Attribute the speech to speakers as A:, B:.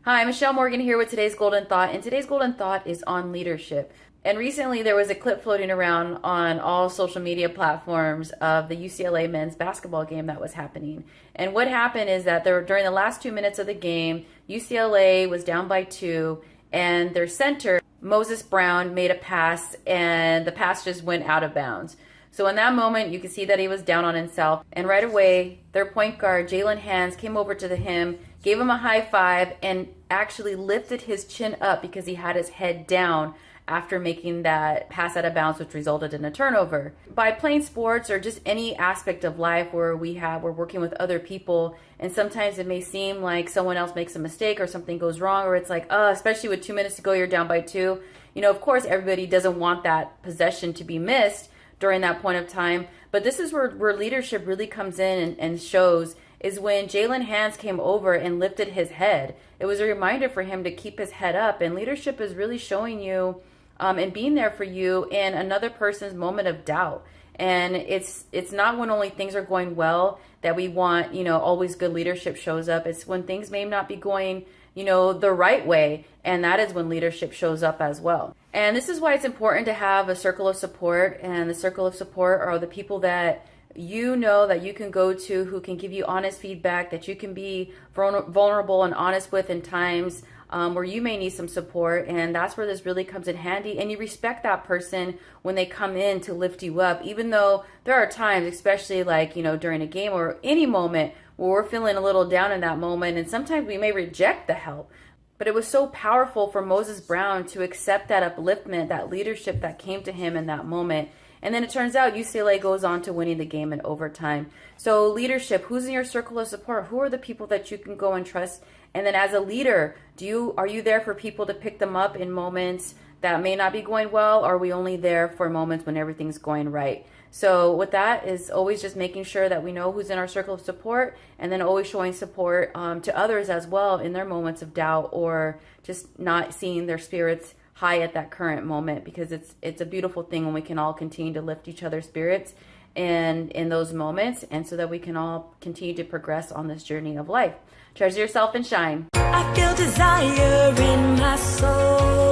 A: Hi, Michelle Morgan here with today's Golden Thought, and today's Golden Thought is on leadership. And recently there was a clip floating around on all social media platforms of the UCLA men's basketball game that was happening. And what happened is that during the last 2 minutes of the game, UCLA was down by 2, and their center, Moses Brown, made a pass, and the pass just went out of bounds. So in that moment, you could see that he was down on himself. And right away, their point guard, Jalen Hands, came over to him, gave him a high five, and actually lifted his chin up because he had his head down after making that pass out of bounds, which resulted in a turnover. By playing sports or just any aspect of life where we're working with other people, and sometimes it may seem like someone else makes a mistake or something goes wrong, or it's like, especially with 2 minutes to go, you're down by 2. Of course, everybody doesn't want that possession to be missed during that point of time. But this is where leadership really comes in and shows, is when Jalen Hands came over and lifted his head. It was a reminder for him to keep his head up. And leadership is really showing you and being there for you in another person's moment of doubt. And it's not when only things are going well that we want, always good leadership shows up. It's when things may not be going, the right way. And that is when leadership shows up as well. And this is why it's important to have a circle of support. And the circle of support are the people that you know that you can go to, who can give you honest feedback, that you can be vulnerable and honest with in times where you may need some support. And that's where this really comes in handy. And you respect that person when they come in to lift you up, even though there are times, especially like, during a game or any moment where we're feeling a little down in that moment. And sometimes we may reject the help. But it was so powerful for Moses Brown to accept that upliftment, that leadership that came to him in that moment. And then it turns out UCLA goes on to winning the game in overtime. So leadership, who's in your circle of support? Who are the people that you can go and trust? And then as a leader, are you there for people to pick them up in moments that may not be going well? Or are we only there for moments when everything's going right? So with that is always just making sure that we know who's in our circle of support, and then always showing support to others as well in their moments of doubt, or just not seeing their spirits high at that current moment, because it's a beautiful thing when we can all continue to lift each other's spirits and in those moments, and so that we can all continue to progress on this journey of life. Treasure yourself and shine.
B: I feel desire in my soul.